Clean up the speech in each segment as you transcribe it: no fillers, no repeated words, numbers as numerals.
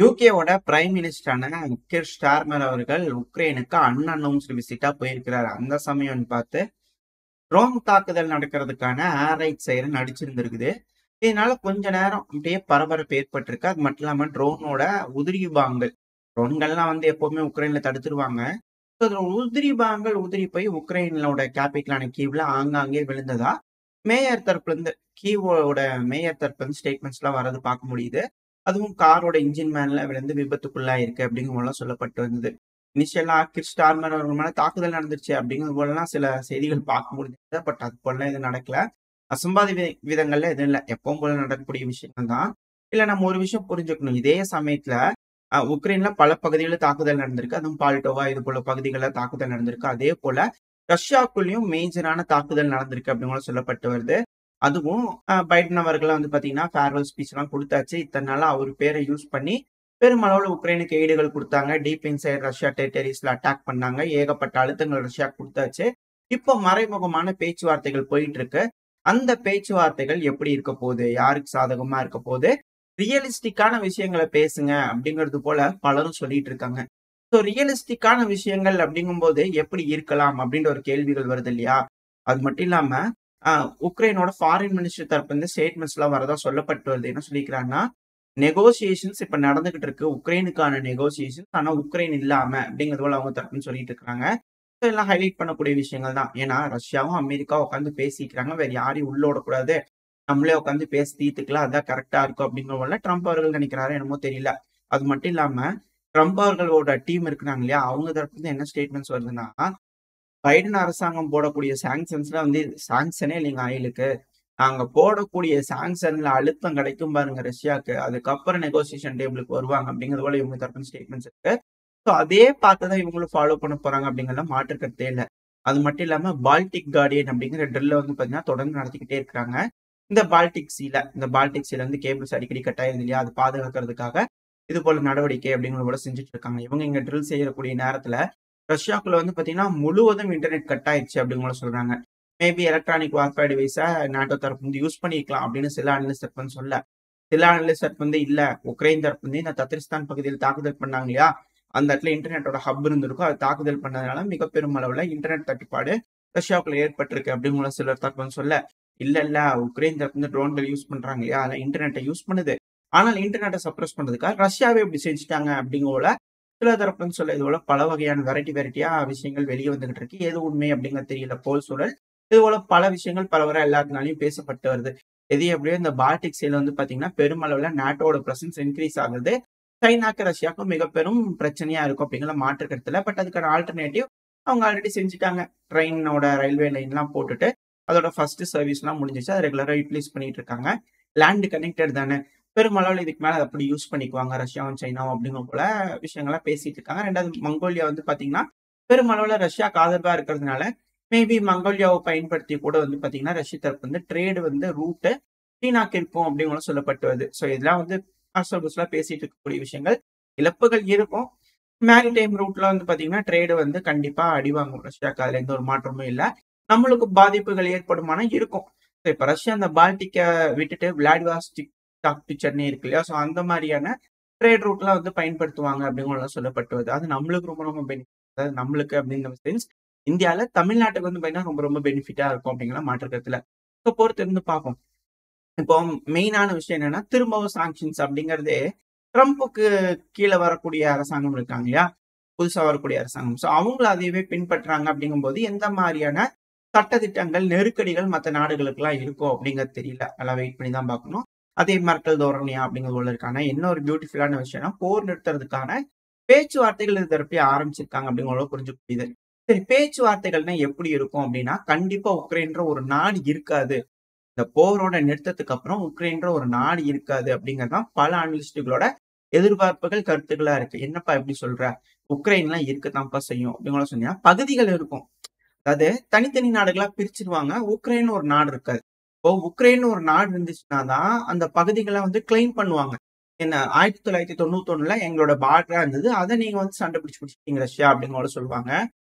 யூகேவோட prime மினிஸ்டரான Gir Starmer அவர்கள் உக்ரைனுக்கு அன்அனௌன்ஸ்டு Vista போயிருக்கிறாரு. அந்த சமயம்னு பார்த்து ட்ரோன் தாக்குதல் நடக்கிறதுக்கான ஏர் ரைட் சைரன் அடிச்சிருந்திருக்குது. இதனால கொஞ்ச நேரம் அப்படியே பரபரப்பு ஏற்பட்டிருக்கு. அது மட்டும் இல்லாம ட்ரோனோட உதிரி பாகங்கள், ட்ரோன்கள்லாம் எப்பவுமே உக்ரைன்ல தடுத்துருவாங்க. அதோட உதிரி பாகங்கள் உதிரி போய் உக்ரைனோட கேபிட்டலான கீவ்ல ஆங்காங்கே விழுந்ததா மேயர் தரப்புல இருந்து கீவோட மேயர் தரப்புல இருந்து ஸ்டேட்மெண்ட்ஸ் எல்லாம் வர்றது பார்க்க முடியுது. அதுவும் காரோட இன்ஜின் மேன்ல விழுந்து விபத்துக்குள்ளா இருக்கு அப்படிங்கிறதெல்லாம் சொல்லப்பட்டு வந்தது. இனிஷியலா கிர் ஸ்டார்மர் அவர்கள் மேல தாக்குதல் நடந்துருச்சு அப்படிங்கிறது போலலாம் சில செய்திகள் பார்க்க முடிஞ்சது. பட் அது போல எதுவும் நடக்கல. அசம்பாதி விதங்கள்ல எதுவும் இல்லை, எப்பவும் போல நடக்கக்கூடிய விஷயங்கள் தான். இல்ல நம்ம ஒரு விஷயம் புரிஞ்சுக்கணும். இதே சமயத்துல உக்ரைன்ல பல பகுதிகளில் தாக்குதல் நடந்திருக்கு. அதுவும் பால்டோவா இது போல பகுதிகளில் தாக்குதல் நடந்திருக்கு. அதே போல ரஷ்யாக்குள்ளேயும் மேஜரான தாக்குதல் நடந்திருக்கு அப்படின்னு சொல்லப்பட்டு வருது. அதுவும் பைடன் அவர்கள் பாத்தீங்கன்னா ஃபேர்வெல் ஸ்பீச் எல்லாம் கொடுத்தாச்சு. இத்தனை நாளா அவர் பேரை யூஸ் பண்ணி பெருமளவுல உக்ரைனுக்கு எய்டுகள் கொடுத்தாங்க. டீப் இன்சைட் ரஷ்யா டெரிட்டரிஸ்ல அட்டாக் பண்ணாங்க. ஏகப்பட்ட அழுத்தங்கள் ரஷ்யா கொடுத்தாச்சு. இப்போ மறைமுகமான பேச்சுவார்த்தைகள் போயிட்டு இருக்கு. அந்த பேச்சுவார்த்தைகள் எப்படி இருக்க போகுது, யாருக்கு சாதகமா இருக்க போகுது, ரியலிஸ்டிக்கான விஷயங்களை பேசுங்க அப்படிங்கிறது போல பலரும் சொல்லிட்டு இருக்காங்க. ஸோ ரியலிஸ்டிக்கான விஷயங்கள் அப்படிங்கும்போது எப்படி இருக்கலாம் அப்படின்ற ஒரு கேள்விகள் வருது இல்லையா? அது மட்டும் இல்லாம உக்ரைனோட ஃபாரின் மினிஸ்டர் தரப்பு இருந்து ஸ்டேட்மெண்ட்ஸ் எல்லாம் வரதா சொல்லப்பட்டு வருது. என்ன சொல்லிக்கிறாங்கன்னா, நெகோசியேஷன்ஸ் இப்ப நடந்துகிட்டு இருக்கு, உக்ரைனுக்கான நெகோசியேஷன்ஸ். ஆனா உக்ரைன் இல்லாம அப்படிங்கிறது போல அவங்க தரப்புன்னு சொல்லிட்டு இருக்காங்க. எல்லாம் ஹைலைட் பண்ணக்கூடிய விஷயங்கள் தான். ஏன்னா ரஷ்யாவும் அமெரிக்காவும் உட்காந்து பேசிக்கிறாங்க, வேற யாரையும் உள்ள விடக்கூடாது, நம்மளே உட்காந்து பேசி தீர்த்துக்கலாம், அதான் கரெக்டா இருக்கும் அப்படிங்கிற போல ட்ரம்ப் அவர்கள் நினைக்கிறாரு என்னமோ தெரியல. அது மட்டும் இல்லாம ட்ரம்ப் அவர்களோட டீம் இருக்கிறாங்க இல்லையா, அவங்க தரப்புல இருந்து என்ன ஸ்டேட்மெண்ட்ஸ் வருதுன்னா, பைடன் அரசாங்கம் போடக்கூடிய சாங்ஷன்ஸ்ல சாங்ஷனே இல்லைங்க ஆயிலுக்கு. நாங்க போடக்கூடிய சாங்ஷன்ல அழுத்தம் கிடைக்கும் பாருங்க ரஷ்யாக்கு, அதுக்கப்புறம் நெகோசியேஷன் டேபிளுக்கு வருவாங்க அப்படிங்கிறது போல இவங்க தரப்பு ஸ்டேட்மெண்ட்ஸ் இருக்கு. ஸோ அதே பார்த்துதான் இவங்களும் ஃபாலோ பண்ண போறாங்க அப்படிங்கிறத மாற்று கருத்தே இல்லை. அது மட்டும் இல்லாம பால்டிக் கார்டியன் அப்படிங்கிற ட்ரில்ல பாத்தீங்கன்னா தொடர்ந்து நடத்திக்கிட்டே இருக்கிறாங்க. இந்த பால்டிக் சீல கேபிள்ஸ் அடிக்கடி கட் ஆயிருது இல்லையா, அது பாதுகாக்கிறதுக்காக இது போல நடவடிக்கை அப்படிங்கிற போல செஞ்சுட்டு இருக்காங்க. இவங்க இங்க ட்ரில் செய்யக்கூடிய நேரத்துல ரஷ்யாக்குள்ள பாத்தீங்கன்னா முழுவதும் இன்டர்நெட் கட் ஆயிடுச்சு அப்படின்னு சொல்றாங்க. மேபி எலக்ட்ரானிக் வார்ஃபேர் டிவைஸை நாட்டோ தரப்பு யூஸ் பண்ணிக்கலாம் அப்படின்னு சில அனலிஸ்ட் சொல்ல, சில அனலிஸ்ட் இல்ல, உக்ரைன் தரப்பு இந்த தத்ரிஸ்தான் பகுதியில் தாக்குதல் பண்ணாங்க இல்லையா, அந்த இடத்துல இன்டர்நெட்டோட ஹப் இருந்திருக்கும், அது தாக்குதல் பண்ணதுனால மிக பெரும் அளவுல இன்டர்நெட் தட்டுப்பாடு ரஷ்யாவுக்குள்ள ஏற்பட்டிருக்கு அப்படின்னு சிலர் தரப்பு சொல்ல, இல்ல உக்ரைன் தரப்பு ட்ரோன்கள் யூஸ் பண்றாங்க இல்லையா, அதுல இன்டர்நெட்டை யூஸ் பண்ணுது, ஆனால் இன்டர்நெட்டை சப்ரஸ் பண்றதுக்காக ரஷ்யாவே இப்படி செஞ்சுட்டாங்க அப்படிங்கோல சில தரப்புன்னு சொல்ல. இது போல பல வகையான வெரைட்டியா விஷயங்கள் வெளியே வந்துகிட்டு இருக்கு. எது உண்மை அப்படிங்கிறது தெரியல, போல் சூழல். இது போல பல விஷயங்கள் பலவரை எல்லாத்தினாலையும் பேசப்பட்டு வருது. எது எப்படியோ இந்த பால்டிக் சைல பாத்தீங்கன்னா பெருமளவுல நாட்டோட பிரசன்ஸ் இன்க்ரீஸ் ஆகுது. சைனாக்கு ரஷ்யாவுக்கும் மிக பெரும் பிரச்சனையா இருக்கும் அப்படிங்கிற மாற்று கருத்துல. பட் அதுக்கான ஆல்டர்னேட்டிவ் அவங்க ஆல்ரெடி செஞ்சுட்டாங்க. ட்ரெயினோட ரயில்வே லைன் எல்லாம் போட்டுட்டு அதோட ஃபர்ஸ்ட் சர்வீஸ் எல்லாம் முடிஞ்சிச்சு. அதை ரெகுலரா யூட்டிலைஸ் பண்ணிட்டு இருக்காங்க. லேண்ட் கனெக்டட் தானே, பெருமளவுல இதுக்கு மேல அப்படி யூஸ் பண்ணிக்குவாங்க ரஷ்யாவும் சைனாவும் அப்படிங்கிற போல விஷயங்களா பேசிட்டு இருக்காங்க. ரெண்டாவது மங்கோலியா பாத்தீங்கன்னா பெருமளவுல ரஷ்யாக்கு ஆதரவா இருக்கிறதுனால மேபி மங்கோலியாவை பயன்படுத்தி கூட பாத்தீங்கன்னா ரஷ்ய தரப்பு ட்ரேடு ரூட்டு சீனாக்கு இருக்கும் அப்படிங்கிற சொல்லப்பட்டு வருது. ஸோ இதெல்லாம் புதுசா பேசிட்டு இருக்கக்கூடிய விஷயங்கள். இழப்புகள் இருக்கும். மேரிடைம் ரூட்ல பாத்தீங்கன்னா ட்ரேடு கண்டிப்பா அடிவாங்கும் ரஷ்யாக்கு, அதுல எந்த ஒரு மாற்றமும் இல்லை. நம்மளுக்கு பாதிப்புகள் ஏற்படுமானா இருக்கும். இப்ப ரஷ்யா அந்த பால்டிக்கை விட்டுட்டு விளாடிவாஸ்டிக் டு சென்னை இருக்கு இல்லையா, ஸோ அந்த மாதிரியான ட்ரேட் ரூட்லாம் பயன்படுத்துவாங்க அப்படிங்கிறதெல்லாம் சொல்லப்பட்டு வருது. அது நம்மளுக்கு ரொம்ப ரொம்ப பெனிஃபிட். அதாவது நம்மளுக்கு அப்படிங்கிற மீன்ஸ் இந்தியால தமிழ்நாட்டுக்கு பாத்தீங்கன்னா ரொம்ப ரொம்ப பெனிஃபிட்டா இருக்கும் அப்படிங்கிற மாற்றுக்கத்துல. ஸோ பொறுத்து இருந்து பார்ப்போம். இப்போ மெயினான விஷயம் என்னன்னா, திரும்பவும் சாங்ஷன்ஸ் அப்படிங்கறதே ட்ரம்ப்புக்கு கீழே வரக்கூடிய அரசாங்கம் இருக்காங்க இல்லையா, புதுசா வரக்கூடிய அரசாங்கம். ஸோ அவங்கள அதையவே பின்பற்றாங்க அப்படிங்கும்போது எந்த மாதிரியான சட்டத்திட்டங்கள் நெருக்கடிகள் மற்ற நாடுகளுக்கு எல்லாம் இருக்கும் அப்படிங்கிறது தெரியல. நல்லா வெயிட் பண்ணி தான் பார்க்கணும். அதே மிரட்டல் தோரணையா அப்படிங்கிறது போல இருக்காங்க. என்ன ஒரு பியூட்டிஃபுல்லான விஷயம்னா, போர் நிறுத்துறதுக்கான பேச்சுவார்த்தைகள் இது தரப்பி ஆரம்பிச்சிருக்காங்க அப்படிங்கிறத புரிஞ்சுக்க முடியுது. சரி, பேச்சுவார்த்தைகள்னா எப்படி இருக்கும் அப்படின்னா, கண்டிப்பா உக்ரைன்ற ஒரு நாடு இருக்காது. இந்த போரோட நிறுத்தத்துக்கு அப்புறம் உக்ரைன்ற ஒரு நாடு இருக்காது அப்படிங்கறதுதான் பல அனலிஸ்டுகளோட எதிர்பார்ப்புகள், கருத்துக்களா இருக்கு. என்னப்பா எப்படி சொல்ற, உக்ரைன்லாம் இருக்கத்தான்ப்பா செய்யும் அப்படிங்கிற சொன்னீங்கன்னா, பகுதிகள் இருக்கும். அதாவது தனித்தனி நாடுகளா பிரிச்சிருவாங்க. உக்ரைன் ஒரு நாடு இருக்காது. இப்போ உக்ரைன் ஒரு நாடு இருந்துச்சுன்னா தான் அந்த பகுதிகளை கிளைம் பண்ணுவாங்க. என்ன 1991ல எங்களோட பார்டரா இருந்தது, அதை நீங்க சண்டை பிடிச்சிட்டீங்க ரஷ்யா அப்படின்னு சொல்லுவாங்க.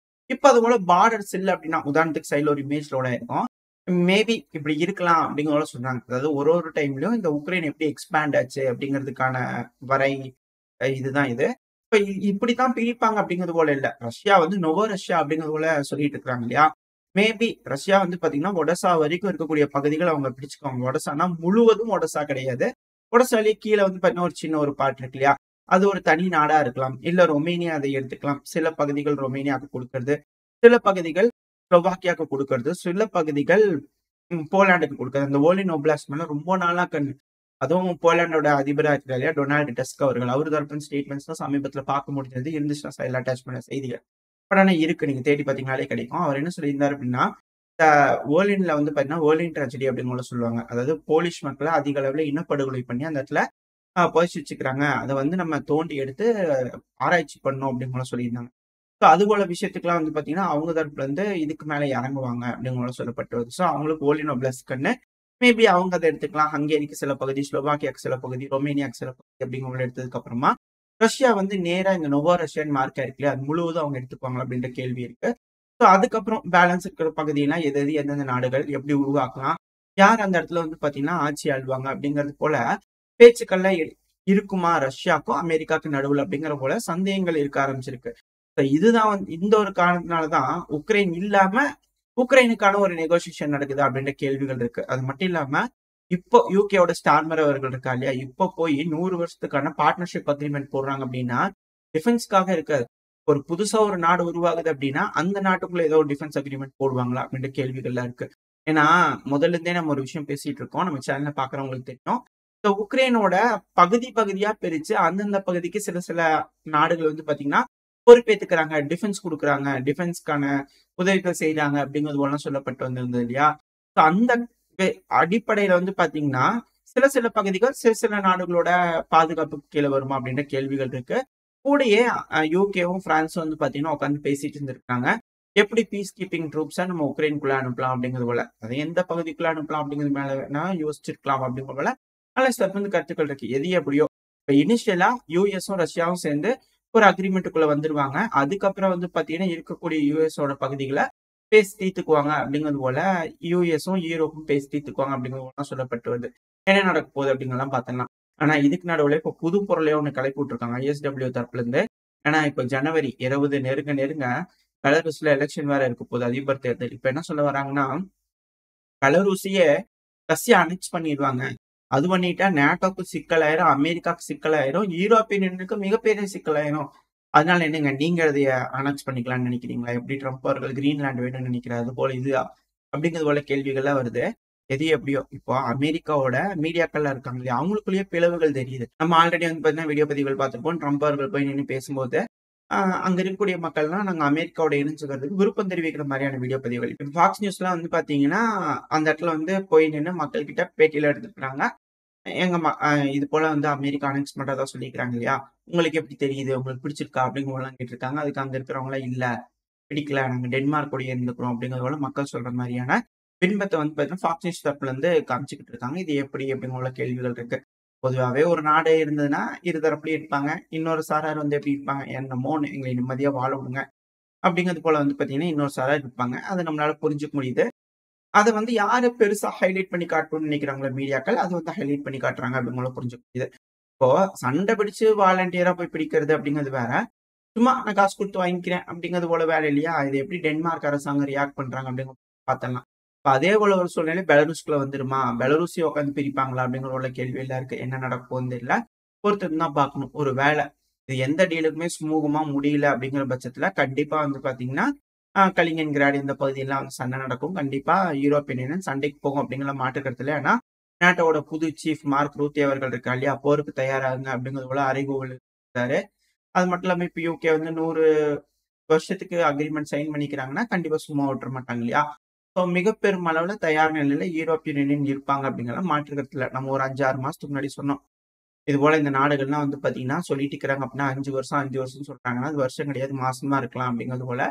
இப்ப அது போல பார்டர்ஸ் இல்லை அப்படின்னா, உதாரணத்துக்கு சைட்ல ஒரு இமேஜ் லோட இருக்கும், மேபி இப்படி இருக்கலாம் அப்படிங்கிற சொல்றாங்க. அதாவது ஒரு டைம்லயும் இந்த உக்ரைன் எப்படி எக்ஸ்பேண்ட் ஆச்சு அப்படிங்கிறதுக்கான வரை இதுதான் இது. இப்ப இப்படித்தான் பிரிப்பாங்க அப்படிங்கிறது போல இல்ல. ரஷ்யா வந்து நோவோ ரஷ்யா அப்படிங்கிறது போல சொல்லிட்டு இருக்காங்க இல்லையா? மேபி ரஷ்யா வந்து பாத்தீங்கன்னா, ஒடெசா வரைக்கும் இருக்கக்கூடிய பகுதிகள அவங்க பிடிச்சுக்குவாங்க. ஒடெசானா முழுவதும் ஒடெசா கிடையாது. ஒடெசாலயே கீழ வந்து பாத்தீங்கன்னா, ஒரு சின்ன ஒரு பார்ட் இருக்கு இல்லையா? அது ஒரு தனி நாடா இருக்கலாம். இல்ல ரொமேனியா அதை எடுத்துக்கலாம். சில பகுதிகள் ரொமேனியாவுக்கு குடுக்கறது. சில பகுதிகள் ஸ்லோவாக்கியாவுக்கு குடுக்கறது. சில பகுதிகள் போலாண்டுக்கு குடுக்கறது. அந்த வோலின் ஓப்லாஸ்ட் மேல ரொம்ப நாளா அதுவும் போலாண்டோட அதிபரா இருக்கிறார் இல்லையா? டொனால்டு டஸ்க் அவர்கள். அவரு தரப்பின ஸ்டேட்மெண்ட்ஸ் தான் சமீபத்தில பார்க்க முடிஞ்சது. இருந்துச்சுன்னா சைடுல அட்டாச் பண்ண செய்திகள். பட் ஆனா இருக்கு. நீங்க தேடி பார்த்தீங்கனாலே கிடைக்கும். அவர் என்ன சொல்லியிருந்தாரு அப்படின்னா, இந்த வோலின்ல வந்து பார்த்தீங்கன்னா, வோலின் ட்ராஜடி அப்படின்னு கூட சொல்லுவாங்க. அதாவது போலிஷ் மக்கள அதிக அளவுல இனப்படுகொலை பண்ணி அந்த இடத்துல புதைச்சு வச்சுக்கிறாங்க. அத வந்து நம்ம தோண்டி எடுத்து ஆராய்ச்சி பண்ணணும் அப்படின்னு கூட சொல்லியிருந்தாங்க. ஸோ அது போல விஷயத்துக்குலாம் வந்து பார்த்தீங்கன்னா, அவங்க தரப்புல இருந்து இதுக்கு மேல இறங்குவாங்க அப்படின்னு கூட சொல்லப்பட்டு வருது. ஸோ அவங்களுக்கு வோலின் ஓப்லாஸ்ட்ன்னு மேபி அவங்க அத எடுத்துக்கலாம். ஹங்கேரிக்கு சில பகுதி, ஸ்லோவாக்கியாக்கு சில பகுதி, ரொமேனியாக்கு சில பகுதி அப்படிங்கிறவங்கள எடுத்ததுக்கு அப்புறமா, ரஷ்யா வந்து நேரா இந்த நோவோ ரஷ்யன் மார்க் இருக்கு இல்லையா? அது முழுவதும் அவங்க எடுத்துக்குவாங்களா அப்படின்ற கேள்வி இருக்கு. ஸோ அதுக்கப்புறம் பேலன்ஸ் இருக்கிற பகுதியெல்லாம் எது எது எந்தெந்த நாடுகள் எப்படி உருவாக்கலாம்? யார் அந்த இடத்துல வந்து பார்த்தீங்கன்னா, ஆட்சி ஆள்வாங்க அப்படிங்கிறது போல பேச்சுக்கள்லாம் இருக்குமா ரஷ்யாக்கும், அமெரிக்காவுக்கும் நடுவுல அப்படிங்கிற போல சந்தேகங்கள் இருக்க ஆரம்பிச்சிருக்கு. இதுதான் வந்து இந்த ஒரு காரணத்தினால தான் உக்ரைன் இல்லாம உக்ரைனுக்கான ஒரு நெகோசியேஷன் நடக்குது அப்படின்ற கேள்விகள் இருக்கு. அது மட்டும் இல்லாம இப்போ யூகேவோட ஸ்டார்மர் அவர்கள் இருக்கா இல்லையா? இப்போ போய் 100 வருஷத்துக்கான பார்ட்னர்ஷிப் அக்ரீமெண்ட் போடுறாங்க அப்படின்னா, டிஃபென்ஸ்க்காக இருக்காது. ஒரு புதுசா ஒரு நாடு உருவாகுது அப்படின்னா, அந்த நாட்டுக்குள்ள ஏதோ ஒரு டிஃபென்ஸ் அக்ரீமெண்ட் போடுவாங்களா? அப்படின்ற கேள்விகள்லாம் இருக்கு. ஏன்னா, முதல்ல இருந்தே நம்ம ஒரு விஷயம் பேசிட்டு இருக்கோம். நம்ம சேனல்ல பார்க்குறவங்களுக்கு தெரியும். இந்த உக்ரைனோட பகுதி பகுதியா பிரிச்சு அந்தந்த பகுதிக்கு சில சில நாடுகள் வந்து பார்த்தீங்கன்னா, பொறுப்பேத்துக்கிறாங்க. டிஃபென்ஸ் குடுக்குறாங்க. டிஃபென்ஸ்க்கான உதவிகள் செய்றாங்க அப்படிங்கிறது போலலாம் சொல்லப்பட்டு வந்திருந்தது இல்லையா? ஸோ அந்த வெ அடிப்படையில வந்து பார்த்தீங்கன்னா, சில சில பகுதிகள் சில சில நாடுகளோட பாதுகாப்புக்கு கீழ வருமா அப்படின்ற கேள்விகள் இருக்கு. கூடயே யுகேவும், பிரான்ஸும் வந்து பார்த்தீங்கன்னா, உட்கார்ந்து பேசிட்டு இருந்திருக்காங்க. எப்படி பீஸ் கீப்பிங் ட்ரூப்ஸ நம்ம உக்ரைனுக்குள்ள அனுப்பலாம் அப்படிங்கிறது போல. அது எந்த பகுதிக்குள்ள அனுப்பலாம் அப்படிங்கிறது மேல வேணா யோசிச்சிருக்கலாம் அப்படிங்கிற போல நல்ல சிறப்பான கருத்துக்கள் இருக்கு. எது எப்படியோ. இப்ப இனிஷியலா யுஎஸும், ரஷ்யாவும் சேர்ந்து ஒரு அக்ரீமென்ட்க்குள்ள வந்துருவாங்க. அதுக்கப்புறம் வந்து பார்த்தீங்கன்னா, இருக்கக்கூடிய யுஎஸோட பகுதிகள பேசி தீர்த்துக்குவாங்க அப்படிங்கிறது போல, யுஎஸும், யூரோப்பும் பேசி தீர்த்துக்குவாங்க அப்படிங்கிறது போல சொல்லப்பட்டு வருது. என்ன நடக்க போகுது அப்படிங்கிறதெல்லாம் பார்த்தரலாம். ஆனா இதுக்கு நடுவுல இப்போ புது பொருளையே ஒண்ணு கிளப்பி விட்டுருக்காங்க. ஐஎஸ்டபிள்யூ தரப்புல இருந்து. ஏன்னா இப்ப ஜனவரி 20 நெருங்க நெருங்க பெலாருஸ்ல எலக்ஷன் வேற இருக்க போகுது. அதிபர் தேர்தல். இப்ப என்ன சொல்ல வராங்கன்னா, பெலாருஸையே ரஷ்யா அனெக்ஸ் பண்ணிருவாங்க. அது பண்ணிட்டா நேட்டோக்கு சிக்கலாயிரும், அமெரிக்காவுக்கு சிக்கலாயிரும், யூரோப்பியன் யூனியனுக்கு மிகப்பெரிய சிக்கலாயிரும். அதனால என்னங்க நீங்க அதைய அனெக்ஸ் பண்ணிக்கலாம்னு நினைக்கிறீங்களா? எப்படி ட்ரம்ப் அவர்கள் கிரீன்லாந்து வேணும்னு நினைக்கிறாரு. அது போல இது அப்படிங்கிறது போல கேள்விகள்லாம் வருது. எது எப்படியோ இப்போ அமெரிக்காவோட மீடியாக்கள்லாம் இருக்காங்க இல்லையா? அவங்களுக்குள்ளேயே பிளவுகள் தெரியுது. நம்ம ஆல்ரெடி வந்து பார்த்தீங்கன்னா, வீடியோ பதிவுகள் பார்த்திருப்போம். ட்ரம்ப் அவர்கள் போய் நின்னு பேசும்போது, அங்க இருக்கக்கூடிய மக்கள்லாம் நாங்க அமெரிக்காவோட இணைஞ்சுக்கிறதுக்கு விருப்பம் தெரிவிக்கிற மாதிரியான வீடியோ பதிவுகள். இப்ப ஃபாக்ஸ் நியூஸ்லாம் வந்து பார்த்தீங்கன்னா, அந்த இடத்துல வந்து போய் நின்னு மக்கள் கிட்ட பேட்டிலாம் எடுத்துருக்காங்க. எங்க ம அ இது போல வந்து அமெரிக்கா அனெக்ஸ் பண்றதா சொல்லியிருக்கிறாங்க இல்லையா? உங்களுக்கு எப்படி தெரியுது? உங்களுக்கு பிடிச்சிருக்கா? அப்படிங்கிற போலலாம் கேட்டிருக்காங்க. அதுக்கு அங்க இருக்கிறவங்கலாம் இல்ல, பிடிக்கல. நாங்க டென்மார்க் கூடயே இருந்துக்கிறோம் அப்படிங்கிறது போல மக்கள் சொல்ற மாரியான பின்பத்த வந்து பார்த்தீங்கன்னா, ஃபாக்ஸ் நியூஸ் தரப்புல இருந்து காமிச்சுக்கிட்டு இருக்காங்க. இது எப்படி அப்படிங்கிற போல கேள்விகள் இருக்கு. பொதுவாவே ஒரு நாடு இருந்ததுன்னா, இரு தரப்புலயும் இருப்பாங்க. இன்னொரு சாரார் வந்து எப்படி இருப்பாங்க? என்னமோன்னு எங்களை நிம்மதியா வாழ விடுங்க. அப்படிங்கிறது போல வந்து பார்த்தீங்கன்னா, இன்னொரு சாரார் இருப்பாங்க. அத நம்மளால புரிஞ்சுக்க முடியுது. அத வந்து யாரு பெருசா ஹைலைட் பண்ணி காட்டணும்னு நினைக்கிறாங்களோ மீடியாக்கள், அது வந்து ஹைலைட் பண்ணி காட்டுறாங்க அப்படிங்கிறத புரிஞ்சுக்க முடியுது. இப்போ சண்டை பிடிச்சு வாலண்டியரா போய் பிடிக்கிறது அப்படிங்கிறது வேற. சும்மா நான் காசு குடுத்து வாங்கிக்கிறேன் அப்படிங்கிறது போல வேற இல்லையா? இது எப்படி டென்மார்க் அரசாங்கம் ரியாக்ட் பண்றாங்க அப்படின்னு பாத்துடலாம். இப்ப அதே போல ஒரு சூழ்நிலை பெலருஸ்குள்ள வந்துருமா? பெலருஸையும் உட்காந்து பிரிப்பாங்களா? அப்படிங்கிற ஒரு கேள்வி எல்லாம் இருக்கு. என்ன நடக்க போகுதுன்னு தெரியல. பொறுத்திருந்து தான் பார்க்கணும். ஒரு வேளை இது எந்த டீலுக்குமே சுமூகமா முடியல அப்படிங்கிற பட்சத்துல கண்டிப்பா வந்து பாத்தீங்கன்னா, கலிங்கன்கிராட் இந்த பகுதியெல்லாம் வந்து சண்டை நடக்கும். கண்டிப்பா யூரோப்பியன் யூனியன் சண்டைக்கு போகும் அப்படிங்கிற மாற்று கருத்து இல்ல. ஏன்னா, நேட்டோவோட புது சீஃப் மார்க் ரூத்தே அவர்கள் இருக்கார் இல்லையா? போருக்கு தயாராகுங்க அப்படிங்கிறது போல அறைகூவல் விடுத்தாரு. அது மட்டும் இல்லாம இப்ப யுகே வந்து 100 வருஷத்துக்கு அக்ரீமெண்ட் சைன் பண்ணிக்கிறாங்கன்னா, கண்டிப்பா சும்மா விட்டுற மாட்டாங்க இல்லையா? ஸோ மிக பெரும் அளவுல தயார் நிலையில யூரோப்பியன் யூனியன் இருப்பாங்க அப்படிங்கிறத மாற்று கருத்து இல்ல. நம்ம ஒரு 5, 6 மாசத்துக்கு முன்னாடி சொன்னோம். இது போல இந்த நாடுகள்லாம் வந்து பாத்தீங்கன்னா, சொல்லிட்டு இருக்கிறாங்க அப்படின்னா 5 வருஷம், 5 வருஷம்னு சொல்றாங்கன்னா, அது வருஷம் கிடையாது மாசமா இருக்கலாம் அப்படிங்கிறது போல.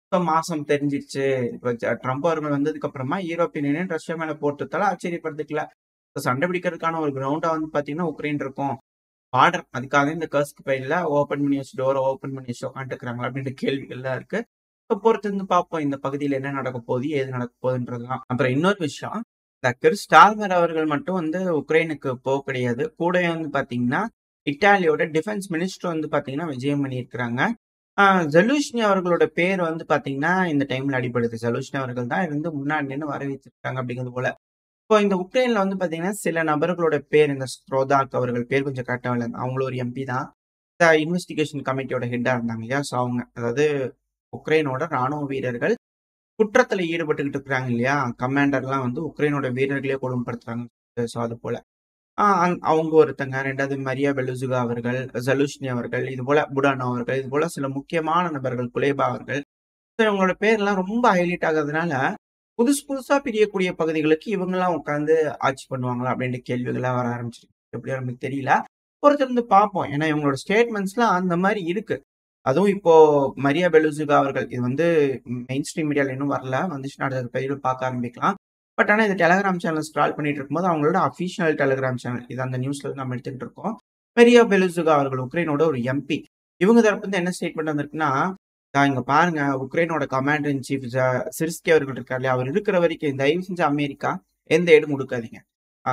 இப்ப மாசம் தெரிஞ்சிருச்சு. இப்ப ட்ரம்ப் அவர்கள் வந்ததுக்கு அப்புறமா யூரோப்பியன் யூனியன் ரஷ்யா மேல போட்டதால ஆச்சரியப்படுத்திக்கல. இப்ப சண்டை பிடிக்கிறதுக்கான ஒரு கிரவுண்டா வந்து பாத்தீங்கன்னா, உக்ரைன் இருக்கும். பார்டர் அதுக்காக இந்த கர்ஸ்க் ஃபைல்ல ஓப்பன் பண்ணி வச்சு டோர ஓப்பன் பண்ணி வச்சு உட்காந்துருக்காங்களா அப்படின்ற கேள்விகள்லாம் இருக்கு. இப்ப பொறுத்து இருந்து பார்ப்போம். இந்த பகுதியில என்ன நடக்க போகுது, ஏது நடக்க போகுதுன்றதுலாம். அப்புறம் இன்னொரு விஷயம், இந்த ஸ்டார்மர் அவர்கள் மட்டும் வந்து உக்ரைனுக்கு கிடையாது. கூடவே வந்து பார்த்தீங்கன்னா, இட்டாலியோட டிஃபென்ஸ் மினிஸ்டர் வந்து பார்த்தீங்கன்னா விஜயம் பண்ணியிருக்கிறாங்க. ஜலூஷ்னி அவர்களோட பேர் வந்து பார்த்தீங்கன்னா, இந்த டைம்ல அடிபடுது. ஜலூஷ்னி அவர்கள் தான் இருந்து முன்னாடி நின்னு வரவேற்றிருக்காங்க அப்படிங்கிறது போல. இப்போ இந்த உக்ரைன்ல வந்து பார்த்தீங்கன்னா, சில நபர்களோட பேர் இந்த ஸ்க்ரோதாக் அவர்கள் பேர் கொஞ்சம் கரெக்ட்டா இல்ல. அவங்களும் ஒரு எம்பி தான். இந்த இன்வெஸ்டிகேஷன் கமிட்டியோட ஹெட்டா இருந்தாங்க இல்லையா? ஸோ அவங்க அதாவது உக்ரைனோட ராணுவ வீரர்கள் குற்றத்துல ஈடுபட்டுக்கிட்டு இருக்கிறாங்க இல்லையா? கமாண்டர்லாம் வந்து உக்ரைனோட வீரர்களே கொடுமைப்படுத்துறாங்க. ஸோ அது போல. அவங்க ஒருத்தங்க. 2வது மரியா பெலூசுகா அவர்கள், ஜலுஷ்னி அவர்கள், இதுபோல புடானோ அவர்கள், இதுபோல சில முக்கியமான நபர்கள், குலேபா அவர்கள். ஸோ இவங்களோட பேர்லாம் ரொம்ப ஹைலைட் ஆகுறதுனால, புதுசு புதுசா பிரியக்கூடிய பகுதிகளுக்கு இவங்கலாம் உட்கார்ந்து ஆட்சி பண்ணுவாங்களா? அப்படின்ற கேள்விகள்லாம் வர ஆரம்பிச்சிருக்கு. எப்படியோ நமக்கு தெரியல. பொறுத்திருந்து பார்ப்போம். ஏன்னா இவங்களோட ஸ்டேட்மெண்ட்ஸ்லாம் அந்த மாரி இருக்கு. அதுவும் இப்போ மரியா பெலூசுகா அவர்கள் இது வந்து மெயின் ஸ்ட்ரீம் மீடியால இன்னும் வரல. வந்துச்சுன்னா அடுத்த பதிவுல பார்க்க ஆரம்பிக்கலாம். பட் ஆனா இது டெலகிராம் சேனல் ஸ்க்ரால் பண்ணிட்டு இருக்கும்போது அவங்களோட அஃபிஷியல் டெலகிராம் சேனல். இது அந்த நியூஸ்ல இருந்து நம்ம எடுத்துக்கிட்டு இருக்கோம். மரியா பெலூசுகா அவர்கள் உக்ரைனோட ஒரு எம்பி. இவங்க தரப்புல இருந்து என்ன ஸ்டேட்மெண்ட் வந்திருக்குன்னா, இங்க பாருங்க உக்ரைனோட கமாண்டர் இன் சீஃப் சிர்ஸ்கி அவர்கள் இருக்காரு இல்லையா? அவர் இருக்கிற வரைக்கும் தயவு செஞ்சு அமெரிக்கா எந்த ஏடும் குடுக்காதீங்க. அ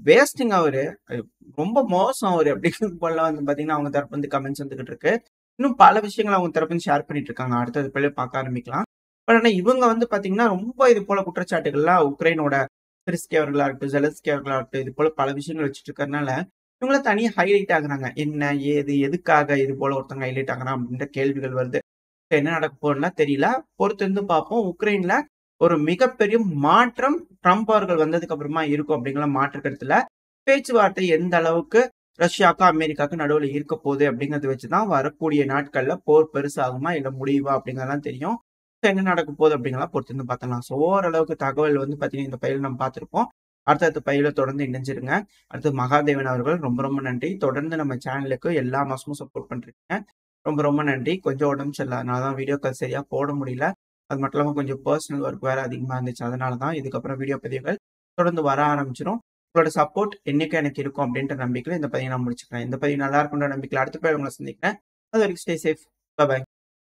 வேஸ்ட்டுங்க அவரு. அ ரொம்ப மோசம் அவரு அப்படிங்கிறது போலலாம் வந்து பார்த்தீங்கன்னா, அவங்க தரப்புல இருந்து கமெண்ட்ஸ் வந்துகிட்டு இருக்கு. இன்னும் பல விஷயங்கள அவங்க தரப்புல இருந்து ஷேர் பண்ணிட்டு இருக்காங்க. அடுத்தது பதிவுல பார்க்க ஆரம்பிக்கலாம். பட் ஆனா இவங்க வந்து பார்த்தீங்கன்னா, ரொம்ப இது போல குற்றச்சாட்டுகள்லாம் உக்ரைனோட சிர்ஸ்கி அவர்களா இருக்கட்டும், ஜெலன்ஸ்கி அவர்களா இருக்கட்டும், இது போல பல விஷயங்கள் வச்சுட்டு இருக்கறனால, இவங்கள தனியா ஹைலைட் ஆகுறாங்க. என்ன? ஏது? எதுக்காக இது போல ஒருத்தங்க ஹைலைட் ஆகுறான்? அப்படின்ற கேள்விகள் வருது. என்ன நடக்க போகுதுன்னுலாம் தெரியல. பொறுத்திருந்து பார்ப்போம். உக்ரைன்ல ஒரு மிகப்பெரிய மாற்றம் ட்ரம்ப் அவர்கள் வந்ததுக்கு அப்புறமா இருக்கும் அப்படிங்கிற மாற்று கருத்துல, பேச்சுவார்த்தை எந்த அளவுக்கு ரஷ்யாவுக்கும், அமெரிக்காவுக்கும் நடுவுல இருக்க போகுது அப்படிங்கிறத வச்சு தான் வரக்கூடிய நாட்கள்ல போர் பெருசாகுமா? இல்ல முடியுமா? அப்படிங்கிறது தெரியும். என்ன நடக்க போகுது அப்படிங்கிறத பொறுத்திருந்து பார்த்துடலாம். ஸோ ஓரளவுக்கு தகவல் வந்து பார்த்தீங்கன்னா, இந்த பயில நம்ம பார்த்திருப்போம். அடுத்தடுத்த பயில தொடர்ந்து இணைஞ்சிருங்க. அடுத்து மகாதேவன் அவர்கள் ரொம்ப ரொம்ப நன்றி. தொடர்ந்து நம்ம சேனலுக்கு எல்லா மாசமும் சப்போர்ட் பண்றீங்க. ரொம்ப ரொம்ப நன்றி. கொஞ்சம் உடம்பு சரியில்லாதனால தான் வீடியோக்கள் சரியா போட முடியல. அது மட்டும் இல்லாம கொஞ்சம் பெர்சனல் ஒர்க் வேற அதிகமா இருந்துச்சு. அதனால தான் இதுக்கப்புறம் வீடியோ பதிவுகள் தொடர்ந்து வர ஆரம்பிச்சிரும். உங்களோட சப்போர்ட் என்னைக்கும் எனக்கு இருக்கும் அப்படின்ற நம்பிக்கையில இந்த பதிவை நான் முடிச்சுக்கிறேன். இந்த பதிவு நல்லா இருக்குன்ற நம்பிக்கையில அடுத்த பதிவுல உங்கள சந்திக்கிறேன். அது வரைக்கும் ஸ்டே சேஃப். பாய்.